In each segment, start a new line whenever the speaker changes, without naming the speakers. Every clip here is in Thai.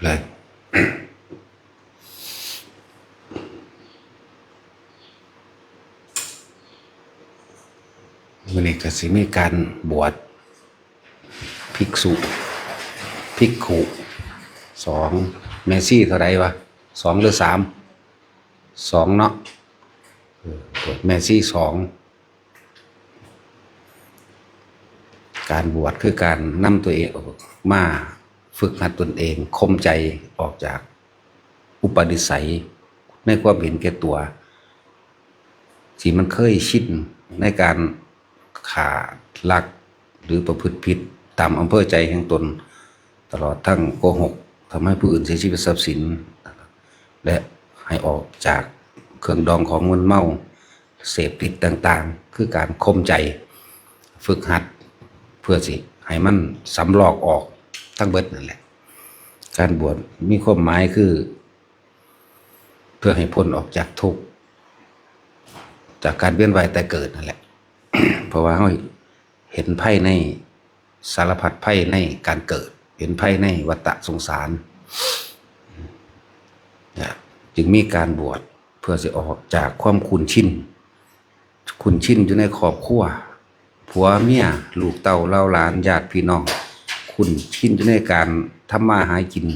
เลยวันนี้ก็สิมีการบวชภิกษุภิกขุ2เมซี่เท่าไรวะ2หรือ3 2เนาะบวชเมซี่2การบวชคือการนำตัวเองออกมาฝึกหัดตนเองข่มใจออกจากอุปนิสัยในความเห็นแก่ตัวที่มันเคยชินในการขาลักหรือประพฤติผิดตามอำเภอใจแห่งตนตลอดทั้งโกหกทำให้ผู้อื่นเสียชีวิตทรัพย์สินและให้ออกจากเครื่องดองของมึนเมาเสพติดต่างๆคือการข่มใจฝึกหัดเพื่อสิให้มันสำลอกออกทั้งเบิดนั่นแหละการบวชมีความหมายคือเพื่อให้พ้นออกจากทุกข์จากการเวียนว่ายแต่เกิดนั่นแหละ เพราะว่าเราเห็นไพ่ในสารพัดไพ่ในการเกิดเห็นไพ่ในวัฏสงสารจึงมีการบวชเพื่อจะออกจากความคุ้นชินอยู่ในครอบครัวผัวเมียลูกเต้าเล่าหลานญาติพี่น้องคุ้นชินอยู่ในการทำมาหากิน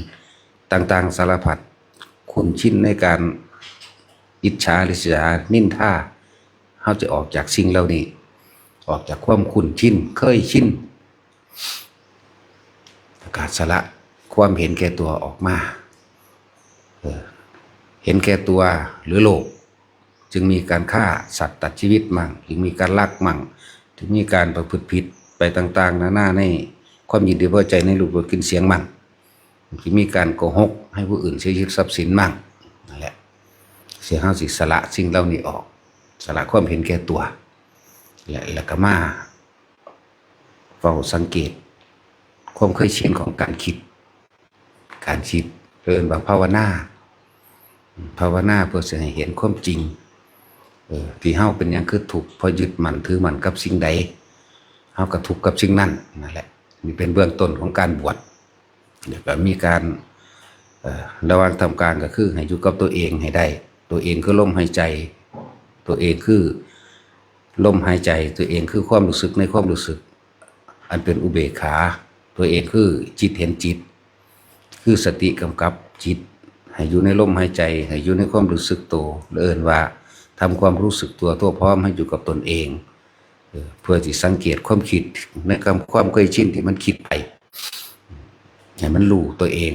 ต่างๆสารพัดคุ้นชินในการอิจฉาริษยานินทาเขาจะออกจากสิ่งเหล่านี้ออกจากความคุ้นชินเคยชินประกาศสละความเห็นแก่ตัวออกมาเห็นแก่ตัวหรือโลภจึงมีการฆ่าสัตว์ตัดชีวิตมั่งจึงมีการลักมั่งจึงมีการประพฤติผิดไปต่างๆนานาในความยินดีพอใจในรูปรสกลิ่นเสียงมั่งจึงมีการโกหกให้ผู้อื่นเสียชีวิตทรัพย์สินมั่งนั่นแหละเสียห้าสิสละสิ่งเหล่านี้ออกสละความเห็นแก่ตัวและก็มาเฝ้าสังเกตความเคยชินของการคิดเรียนว่าภาวนาเพื่อจะให้เห็นความจริงที่เฮาเป็นอย่างคือถูกพอยึดมั่นถือมั่นกับสิ่งใดเฮาก็ทุกข์กับสิ่งนั้นนั่นแหละนี่เป็นเบื้องต้นของการบวชเดี๋ยวก็มีการระหว่างทำการก็คือให้อยู่กับตัวเองให้ได้ตัวเองคือลมหายใจตัวเองคือลมหายใจตัวเองคือความรู้สึกในความรู้สึกอันเป็นอุเบกขาตัวเองคือจิตเห็นจิตคือสติกำกับจิตให้อยู่ในลมหายใจให้อยู่ในความรู้สึกตัวเอิ้นว่าทำความรู้สึกตัวพร้อมให้อยู่กับตนเองเพื่อที่สังเกตความคิดในความเคยชินที่มันคิดไปให้มันรู้ตัวเอง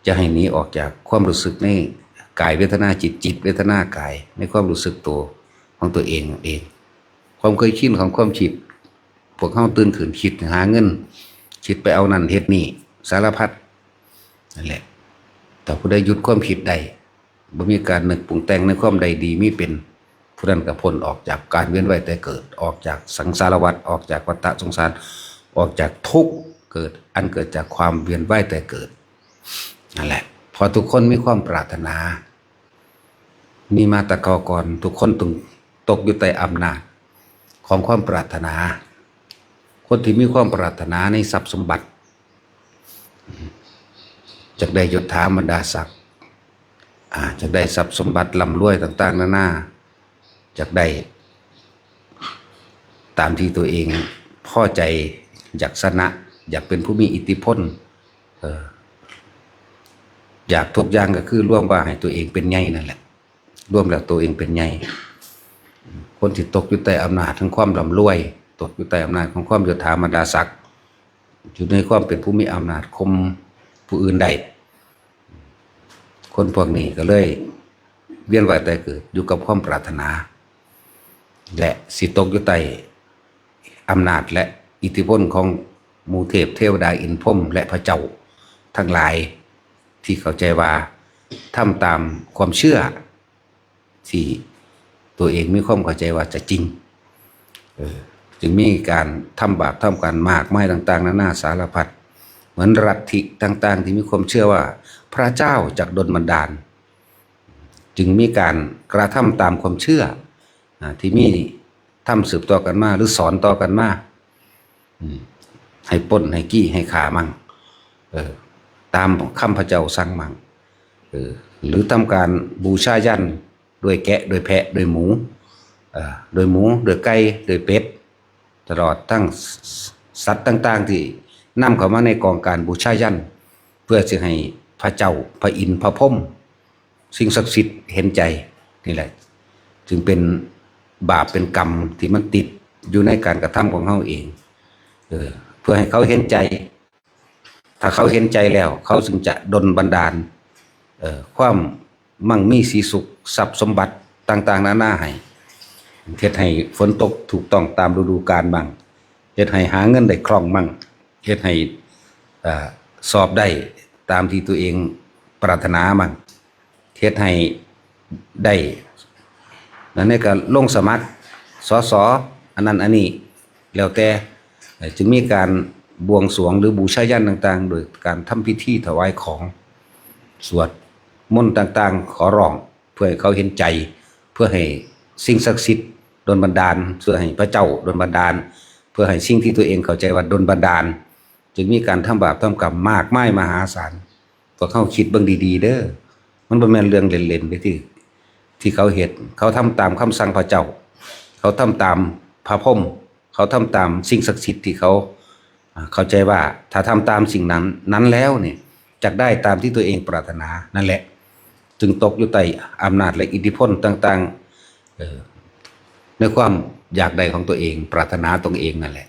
จะให้หนีออกจากความรู้สึกในกายเวทนาจิตเวทนากายในความรู้สึกตัวของตัวเองความเคยชินของความคิดพวกเขาตื่นขึ้นคิดหาเงินคิดไปเอานั่นเฮ็ดนี่สารพัดนั่นแหละแต่ผู้ใดหยุดความคิดได้บ่มีการนึกปรุงแต่งในความใดดีมีเป็นผู้นั้นก็พ้นออกจากการเวียนว่ายแต่เกิดออกจากสังสารวัฏออกจากวัฏสงสารออกจากทุกข์เกิดอันเกิดจากความเวียนว่ายแต่เกิดนั่นแหละพอทุกคนมีความปรารถนามีมาแต่ก่อนทุกคนต้องตกอยู่ใต้อำนาจของความปรารถนาคนที่มีความปรารถนาในทรัพย์สมบัติจากได้ยศถาบรรดาศักดิ์จากได้ทรัพย์สมบัติร่ำรวยต่างๆนานาจากได้ตามที่ตัวเองพอใจอยากชนะอยากเป็นผู้มีอิทธิพลอยากทุกอย่างก็คือร่วมว่าให้ตัวเองเป็นใหญ่นั่นแหละร่วมแล้วตัวเองเป็นใหญ่คนที่ตกอยู่ใต้อำนาจทั้งความร่ำรวยตกอยู่ใต้อำนาจของความยศถาบรรดาศักดิ์อยู่ในความเป็นผู้มีอำนาจข่มผู้อื่นได้คนพวกนี้ก็เลยเวียนว่ายแต่เกิดอยู่กับความปรารถนาและสิตกอยู่ใต้อำนาจและอิทธิพลของหมู่เทพเทวดาอินทร์พรหมและพระเจ้าทั้งหลายที่เข้าใจว่าทำตามความเชื่อที่ตัวเองมีความเข้าใจว่าจะจริงจึงมีการทำบาปทำการมากมายต่างๆนานาสารพัดเหมือนลัทธิต่างๆที่มีความเชื่อว่าพระเจ้าจักดลบันดาลจึงมีการกระทำตามความเชื่อที่มีทำสืบต่อกันมาหรือสอนต่อกันมาให้ปล้นให้กี้ให้ขามั่ง ตามคำพระเจ้าสั่งมั่งหรือทำการบูชายันด้วยแกะด้วยแพะด้วยหมูโดยหมูโดยไก่โดยเป็ดตลอดทั้งสัตว์ต่างๆที่นำเข้ามาในกองการบูชายันเพื่อจะให้พระเจ้าพระอินทร์พระพรหมสิ่งศักดิ์สิทธิ์เห็นใจนี่แหละจึงเป็นบาปเป็นกรรมที่มันติดอยู่ในการกระทำของเขาเองเพื่อให้เขาเห็นใจถ้าเขาเห็นใจแล้วเขาจึงจะดลบันดาลความมั่งมีสีสุขทรัพย์สมบัติต่างๆนานาให้เฮ็ดให้ฝนตกถูกต้องตามฤดูกาลบ้างเฮ็ดให้หาเงินได้คล่องมั่งเฮ็ดให้สอบได้ตามที่ตัวเองปรารถนามั่งเฮ็ดให้ได้นั่นนี่ก็ลงสมัครสสอันนั้นอันนี้แล้วแต่จึงมีการบวงสรวงหรือบูชายันต่างๆโดยการทำพิธีถวายของสวดมนต์ต่างๆขอร้องเพื่อให้เขาเห็นใจเพื่อให้สิ่งศักดิ์สิทธิ์ดลบันดาลเพื่อให้พระเจ้าดลบันดาลเพื่อให้สิ่งที่ตัวเองเข้าใจว่าดลบันดาลจึงมีการทำบาปทำกรรมมากมายมหาศาลพวกเขาคิดเบิ่งดีๆเด้อมันบ่แม่นเรื่องเล่นๆไปที่เขาเฮ็ดเขาทำตามคำสั่งพระเจ้าเขาทำตามพระพรหมเขาทำตามสิ่งศักดิ์สิทธิ์ที่เขาเข้าใจว่าถ้าทำตามสิ่งนั้นแล้วเนี่ยจะได้ตามที่ตัวเองปรารถนานั่นแหละจึงตกอยู่ใต้อำนาจและอิทธิพลต่างๆในความอยากใดของตัวเองปรารถนาตรงเองนั่นแหละ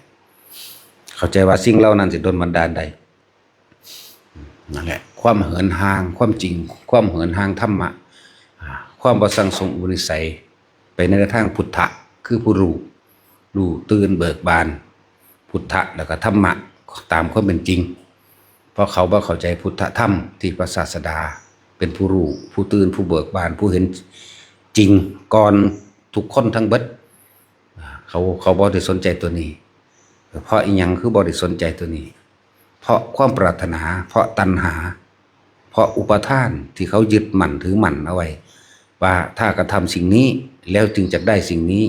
เข้าใจว่าสิ่งเหล่านั้นจะโดนบันดาลใดนั่นแหละความเหินห่างความจริงความเหินห่างธรรมะความบ่สั่งสมอุปนิสัยไปในทางพุทธะคือผู้รู้ตื่นเบิกบานพุทธะแล้วก็ธรรมะตามความเป็นจริงเพราะเขาบ่เข้าใจพุทธธรรมที่พระศาสดาเป็นผู้รู้ผู้ตื่นผู้เบิกบานผู้เห็นจริงก่อนทุกคนทั้งเบิดเขาบ่ได้สนใจตัวนี้เพราะอีหยังคือบ่ได้สนใจตัวนี้เพราะความปรารถนาเพราะตัณหาเพราะอุปทานที่เขายึดมั่นถือมั่นเอาไว้ว่าถ้ากระทำสิ่งนี้แล้วจึงจะได้สิ่งนี้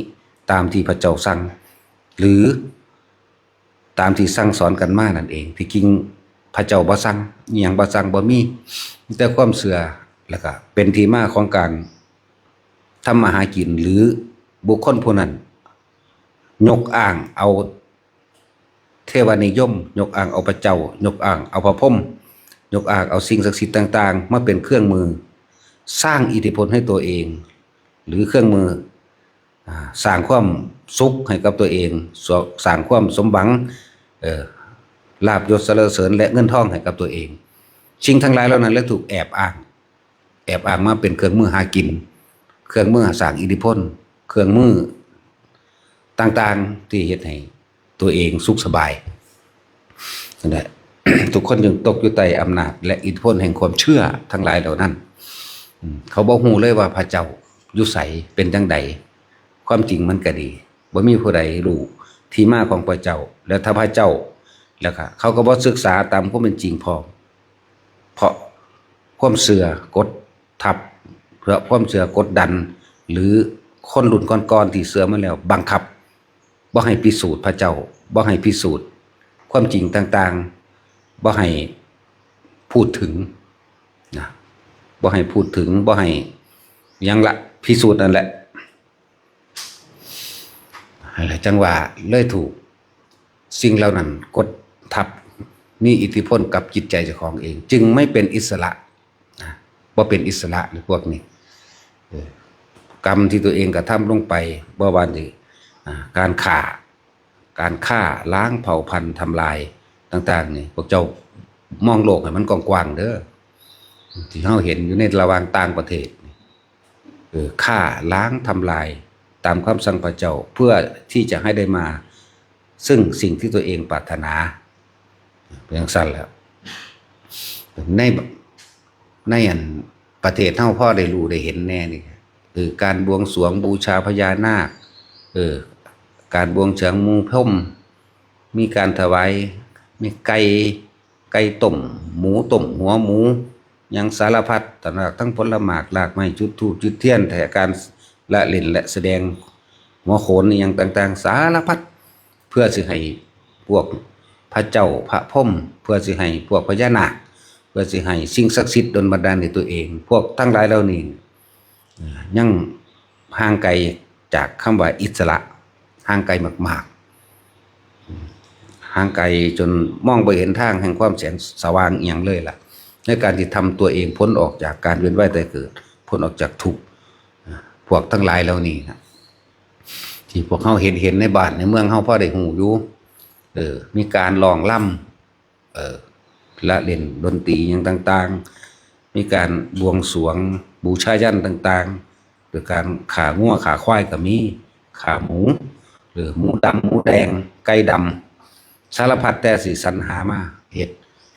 ตามที่พระเจ้าสั่งหรือตามที่สั่งสอนกันมานั่นเองที่จริงพระเจ้าบ่สั่งอิหยังบ่สั่งบ่มีแต่ความเชื่อแล้วก็เป็นที่มาของการทำมาหากินหรือบุคคลผู้นั้นยกอ้างเอาเทวานิยมยกอ้างเอาพระเจ้ายกอ้างเอาพระพรหมยกอ้างเอาสิ่งศักดิ์สิทธิ์ต่างๆมาเป็นเครื่องมือสร้างอิทธิพลให้ตัวเองหรือเครื่องมือสร้างความสุขให้กับตัวเองสร้างความสมหวังลาภยศสรรเสริญและเงินทองให้กับตัวเองสิ่งทั้งหลายเหล่านั้นแล้วถูกแอบอ้างมาเป็นเครื่องมือหากินเครื่องมือสร้างอิทธิพลเครื่องมือต่างๆที่เฮ็ดให้ตัวเองสุขสบายนั่นแหละ ทุกคนจึงตกอยู่ใต้อำนาจและอิทธิพลแห่งความเชื่อทั้งหลายเหล่านั้นเขาบ่ฮู้เลยว่าพระเจ้าอยู่ไสเป็นจังใดความจริงมันก็ดีบ่มีผู้ใดรู้ที่มาของพระเจ้าแล้วถ้าพระเจ้าแล้วก็เขาก็บ่ศึกษาตามความเป็นจริงพอเพราะความเชื่อกดทับเพราะความเชื่อกดดันหรือคนรุ่นก่อนๆที่เชื่อมาแล้วบังคับบ่ให้พิสูจน์พระเจ้าบ่ให้พิสูจน์ความจริงต่างๆบ่ให้พูดถึงนะบ่ให้พูดถึงบ่ให้ยังละพิสูจน์นั่นแหละอะไรจังว่าเลยถูกสิ่งเหล่านั้นกดทับมีอิทธิพลกับจิตใจเจ้าของเองจึงไม่เป็นอิสระบ่เป็นอิสระหรือพวกนี้กรรมที่ตัวเองกระทำลงไปบ่ว่านี่การฆ่าล้างเผ่าพันธุ์ทำลายต่างๆนี่พวกเจ้ามองโลกให้มันกว้างๆเด้อที่เราเห็นอยู่ในระหว่างต่างประเทศฆ่าล้างทำลายตามคำสั่งพระเจ้าเพื่อที่จะให้ได้มาซึ่งสิ่งที่ตัวเองปรารถนาเป็นอย่างสั้นแล้วในอันประเทศเฮาพ่อได้รู้ได้เห็นแน่นี่การบวงสรวงบูชาพญานาคการบวงสรวงมูพรหมมีการถวายมีไก่ต้มหมูต้มหัวหมูยังสารพัดทั้งผลหมากหลากไม้จุดธูปจุดเทียนแต่การละเล่นและแสดงหัวโขนอย่างต่างๆสารพัดเพื่อสิให้พวกพระเจ้าพระพรหมเพื่อสิให้พวกพญานาค พื่อสิให้สิ่งศักดิ์สิทธิ์ดลบันดาลในตัวเองพวกทั้งหลายเหล่านี้ยังห่างไกลจากคำว่าอิสระห่างไกลมากๆห่างไกลจนมองไปเห็นทางแห่งความแสงสว่างอย่างเลยล่ะในการที่ทำตัวเองพ้นออกจากการเวียนว่ายตายเกิดพ้นออกจากทุกข์พวกทั้งหลายเหล่านี้นะที่พวกเขาเห็นในบ้านในเมืองเขาพอได้หูอยู่มีการร้องร่ำละเล่นดนตรีอย่างต่างๆมีการบวงสรวงบูชายันต่างๆหรือการขางัวขาควายก็มีขาหมูหรือหมูดำหมูแดงไก่ดำสารพัดแต่สิสรรหามาเฮ็ด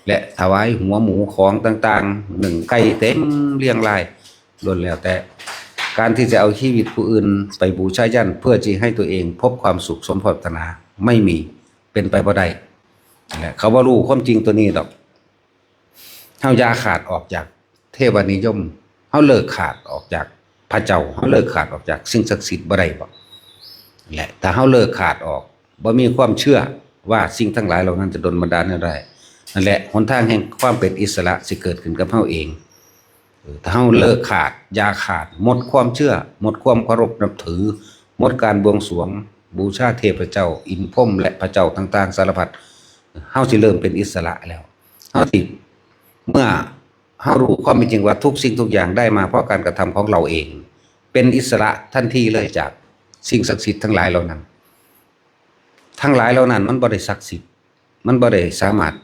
และถวายหัวหมูของต่างๆหนึ่งไก่เต็มเรียงรายล้วนแล้วแต่การที่จะเอาชีวิตผู้อื่นไปบูชายันเพื่อที่ให้ตัวเองพบความสุขสมปรารถนาไม่มีเป็นไปบ่ได้และเขาว่ารู้ความจริงตัวนี้ดอกเฮาอย่าขาดออกจากเทวนิยมเฮาเลิกขาดออกจากพระเจ้าเฮาเลิกขาดออกจากสิ่งศักดิ์สิทธิ์บ่ได้บ่แหละถ้าเฮาเลิกขาดออกบ่มีความเชื่อว่าสิ่งทั้งหลายเหล่านั้นจะดลบันดาลให้ได้นั่นแหละหนทางแห่งความเป็นอิสระสิเกิดขึ้นกับเฮาเองถ้าเฮาเลิกขาดอย่าขาดหมดความเชื่อหมดความเคารพนับถือหมดการบวงสรวงบูชาเทพเจ้าอินพรหมและพระเจ้าต่างๆสารพัดเฮาสิเริ่มเป็นอิสระแล้วเฮาสิเมื่อเฮารู้ความเป็นจริงว่าทุกสิ่งทุกอย่างได้มาเพราะการกระทำของเราเองเป็นอิสระทันทีเลยจากสิ่งศักดิ์สิทธิ์ทั้งหลายเหล่านั้นทั้งหลายเหล่านั้นมันบ่ได้ศักดิ์สิทธิ์มันบ่ได้สามารถ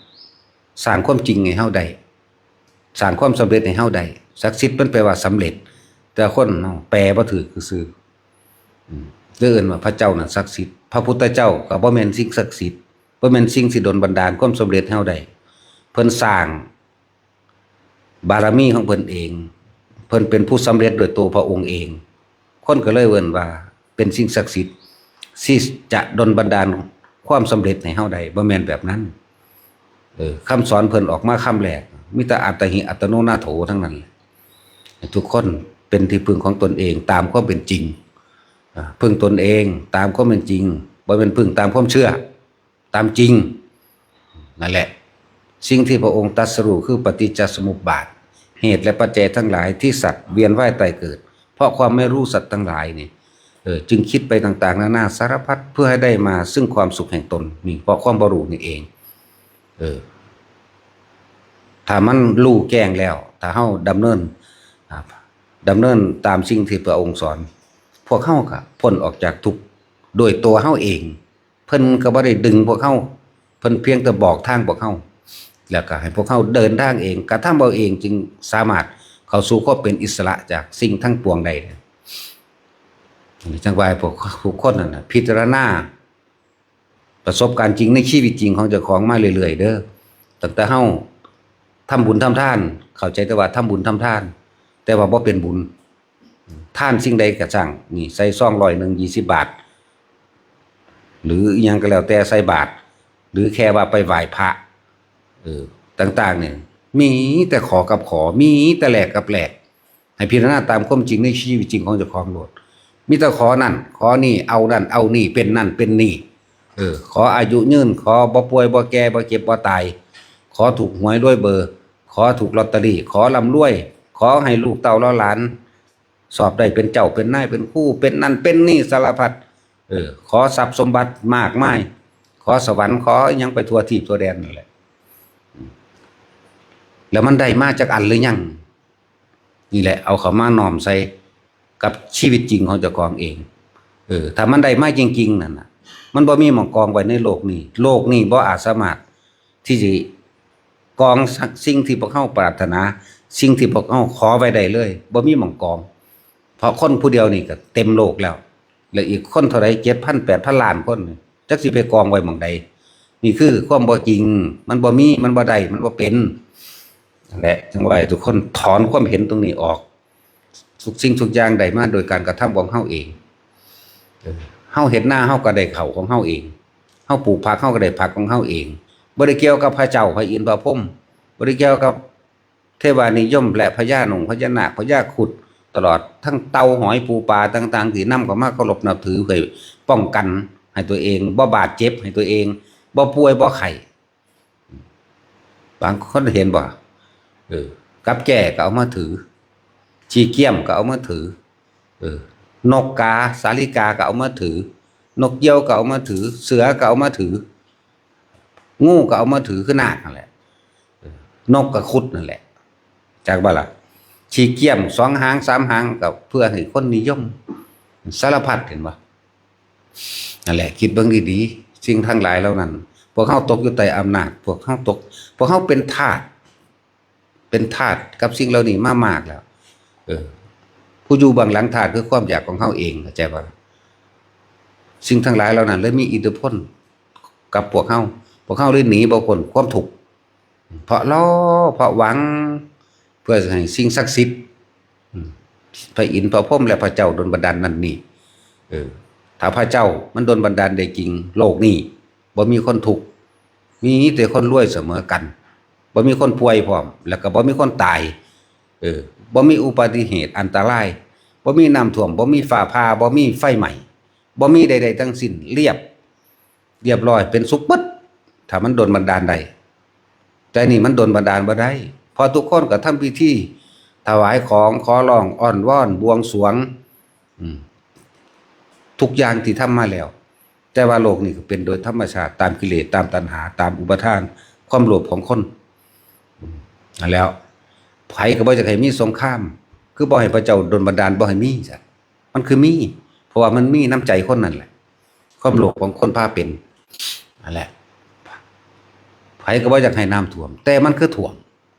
สร้างความจริงให้เฮาได้สร้างความสำเร็จให้เฮาได้ศักดิ์สิทธิ์มันแปลว่าสำเร็จแต่คนแปลบ่ถูกซื่อเอิ้นว่าพระเจ้าน่ะศักดิ์สิทธิ์พระพุทธเจ้าก็บ่แม่นสิ่งศักดิ์สิทธิ์บ่แม่นสิ่งที่ดลบันดาลความสำเร็จให้เฮาได้เพิ่นสร้างบารมีของเพิ่นเองเพิ่นเป็นผู้สำเร็จโดยตัวพระองค์เองคนก็เลยเอิ้นว่าเป็นสิ่งศักดิ์สิทธิ์ที่จะดลบันดาลความสำเร็จให้เฮาได้บ่แม่นแบบนั้นคำสอนเพิ่นออกมาคำแรกมีแต่อัตถิอัตโนนาโถทั้งนั้นทุกคนเป็นที่พึ่งของตนเองตามความเป็นจริงพึ่งตนเองตามความเป็นจริงบ่เป็นพึ่งตามความเชื่อตามจริงนั่นแหละสิ่งที่พระองค์ตรัสรู้คือปฏิจจสมุปบาทเหตุและปัจจัยทั้งหลายที่สัตว์เวียนว่ายตายเกิดเพราะความไม่รู้สัตว์ทั้งหลายนี่จึงคิดไปต่างๆนานาสารพัดเพื่อให้ได้มาซึ่งความสุขแห่งตนนี่เพราะความบ่รู้นี่เองถ้ามันรู้แจ้งแล้วถ้าเฮาดำเนินตามสิ่งที่พระองค์สอนพวกเฮาก็พ้นออกจากทุกข์โดยตัวเฮาเองเพิ่นก็บ่ได้ดึงพวกเฮาเพิ่นเพียงแต่บอกทางพวกเฮาแล้วก็ให้พวกเฮาเดินทางเองกระทำเอาเองจึงสามารถเข้าสู่ความเป็นอิสระจากสิ่งทั้งปวงได้จังว่าพวกทุกคนนั่นน่ะพิจารณาประสบการณ์จริงในชีวิตจริงของเจ้าของมาเรื่อยๆเด้อตั้งแต่เฮาทำบุญทำทานเข้าใจแต่ว่าทำบุญทำทานแต่ว่าบ่เป็นบุญทานสิ่งใดก็ช่างนี่ใส่ซอง100 นึง20 บาทหรืออีหยังก็แล้วแต่ใส่บาทหรือแค่ว่าไปไหว้พระต่างๆเนี่ยมีแต่ขอกับขอมีแต่แลกกับแลกให้พิจารณาตามความจริงในชีวิตจริงของเจ้าของโลดมีแต่ขอนั่นขอนี่เอานั่นเอานี่เป็นนั่นเป็นนี่ขออายุยืนขอบ่ป่วยบ่แก่บ่เจ็บบ่ตายขอถูกหวยรวยเบอร์ขอถูกลอตเตอรี่ขอร่ำรวยขอให้ลูกเต้าหลานสอบได้เป็นเจ้าเป็นนายเป็นคู่เป็นนั่นเป็นนี่สารพัดขอทรัพย์สมบัติมากมายขอสวรรค์ขอยังไปทั่วทิพย์ทั่วแดนนั่นแหละแล้วมันได้มาจากอันหรือยังนี่แหละเอาเข้ามาน้อมใส่กับชีวิตจริงของเจ้าของเองถ้ามันได้มาจริงๆนั่นน่ะมันบ่มีหม่องกองไว้ในโลกนี้บ่อาจสามารถที่จะกองสิ่งที่พวกเฮาปรารถนาสิ่งที่พวกเฮาขอไว้ได้เลยบ่มีหม่องกองเพราะคนผู้เดียวนี่ก็เต็มโลกแล้วอีกคนเท่าไหร่ 7,000 8,000 ล้านคนจักสิไปกองไว้หม่องใดนี่คือความบ่จริงมันบ่มีมันบ่ได้มันบ่เป็นนั่นแหละจังว่าทุกคนถอนความเห็นตรงนี้ออกทุกสิ่งทุกอย่างได้มาโดยการกระทำของเฮาเองเฮาเฮ็ดหน้าเฮาก็ได้ข้าวของเฮาเองเฮาปลูกผักเฮาก็ได้ผักของเฮาเองบ่ได้เกี่ยวกับพระเจ้าพระอินทร์พระพรหมบ่ได้เกี่ยวกับเทวานิยมและพญาพญานาคพญาครุฑตลอดทั้งเต่าหอยปูปลาต่างๆที่นำเข้ามาเคารพนับถือเพื่อป้องกันให้ตัวเองบ่บาดเจ็บให้ตัวเองบ่ป่วยบ่ไข้บางคนเห็นบ่ กับแก่ก็เอามาถือชีเกี้ยมก็เอามาถือนกกาสาลิกาก็เอามาถือนกเหยี่ยวก็เอามาถือเสือก็เอามาถืองูก็เอามาถือขึ้นหน้านั่นแหละนกกับคุดนั่นแหละจากบ้าล่ะชีเกี้ยม2 หาง 3 หางกับเพื่อให้คนนิยมสารพัดเห็นปะนั่นแหละคิดเบิ่งดีๆสิ่งทั้งหลายเหล่านั้นพวกเขาตกอยู่ใต้อำนาจพวกเขาเป็นทาสกับสิ่งเหล่านี้มากๆแล้วผู้อยู่เบื้องหลังทาสคือความอยากของเขาเองเข้าใจปะสิ่งทั้งหลายเหล่านั้นเลยมีอิทธิพลกับพวกเขาเลยหนีบ่พ้นความทุกข์เพราะหวังเพื่อให้สิ่งศักดิ์สิทธิ์พระอินทร์พระพรหมและพระเจ้าดลบันดาลนั่นนี่ถ้าพระเจ้ามันดลบันดาลได้จริงโลกนี้บ่มีคนทุกข์มีแต่คนรวยเสมอกันบ่มีคนป่วยพร้อมแล้วก็บ่มีคนตายบ่มีอุบัติเหตุอันตรายบ่มีน้ำท่วมบ่มีฟ้าผ่าบ่มีไฟไหม้บ่มีใดๆทั้งสิ้นเรียบร้อยเป็นสุขเบิดถ้ามันดลบันดาลได้แต่นี่มันดลบันดาลบ่ได้พอทุกคนก็ทำพิธีถวายของขอร้องอ้อนวอนบวงสรวงทุกอย่างที่ทำมาแล้วแต่ว่าโลกนี่ก็เป็นโดยธรรมชาติตามกิเลสตามตัณหาตามอุปทานความโลภของคนนั่นแล้วไผก็บ่จะให้มีสงครามคือบ่ให้พระเจ้าดลบันดาลบ่ให้มีจ้ะมันคือมีเพราะว่ามันมีน้ำใจคนนั่นแหละความโลภของคนพาเป็นนั่นแหละไผก็บ่อยากให้น้ำท่วมแต่มันคือท่วม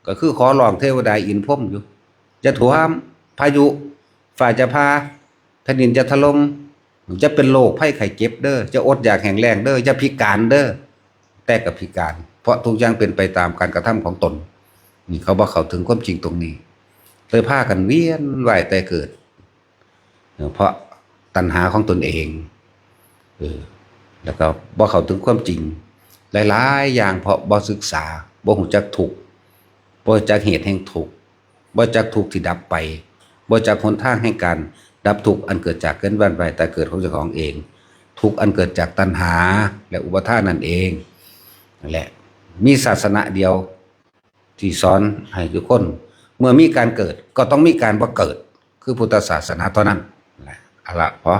ก็คือขอร้องเทวดาอินทร์พรหมอยู่จะท่วมพายุฟ้าจะพาแผ่นดินจะถล่มจะเป็นโรคภัยไข้เจ็บเด้อจะอดอยากแห้งแล้งเด้อจะพิการเด้อแต่ก็พิการเพราะทุกอย่างเป็นไปตามการกระทำของตนนี่เขาบอกเขาถึงความจริงตรงนี้เลยพากันเวียนว่ายแต่เกิดเพราะตัณหาของตนเองแล้วก็บอกเขาถึงความจริงหลายๆอย่างเพราะบ่ศึกษาบ่รู้จักทุกข์บ่รู้จักเหตุแห่งทุกข์บ่รู้จักทุกข์ที่ดับไปบ่รู้จักหนทางแห่งการดับทุกข์อันเกิดจากเกิดวันไปแต่เกิดของเจ้าของเองทุกข์อันเกิดจากตัณหาและอุปทานนั่นเองนั่นแหละมีศาสนาเดียวที่สอนให้ทุกคนเมื่อมีการเกิดก็ต้องมีการบ่เกิดคือพุทธศาสนาเท่านั้นแหละเอาละพอ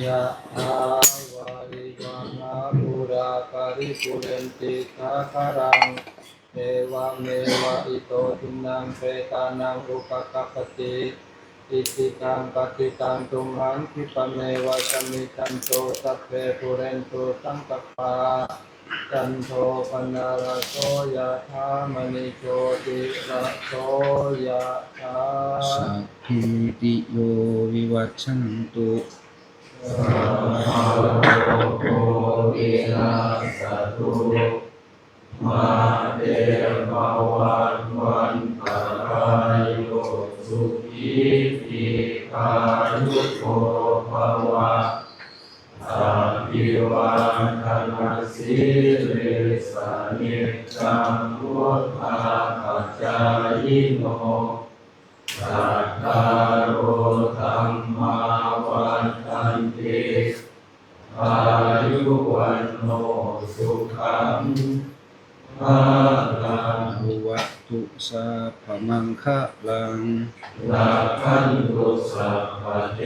ยะถาวาริวหาปุราปาริปุเรนติสาคารังเอวะเมวะอิโตทินังเปตานังอุปกัปปติอิติตังปฏิตังตุมหังคิปะเมวะสมิจันโตสัพเพปุเรนโตสังกปปาจันโทปนะระโสยะถามณิโชติระโสยะถาสัพพิติโยวิวัชชันตุโกวินาศตุมาเตภวัตวันตรายโยสุขีติกายุโกภวะอาภิวาทนาสิริสานิจังพุทธาปัจจายโนสัทธาโรธัมมาวันตันติอายุวันโนสุขังภาลังวัตถุสัพพมังคะลังรักขันตุสัพพเท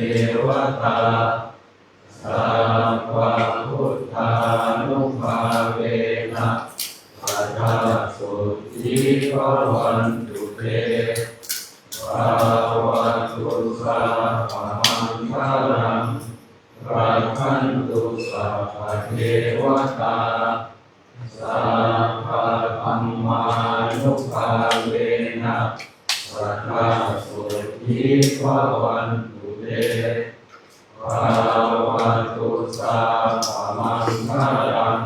วตาสัพพพุทธานุภาเวนะปัฏฐาสุขีภวันตุเตภาวะตุสัพพมังคะลังรักขันตุสัพพเทวตาสัพพธัมมานุภาเวนะสัทธาสุขีภวันตุเตภาวะตุสัพพมังคะลัง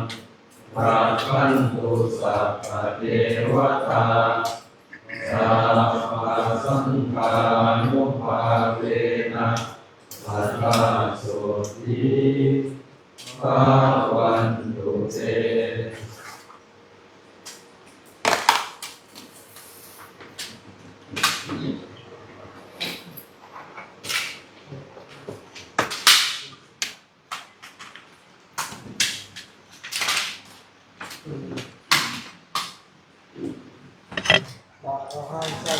รักขันตุสัพพเทวตาสัพพสังฆานุภาเวนะสัทธาสุขีภวันตุเต
บอกเอาให้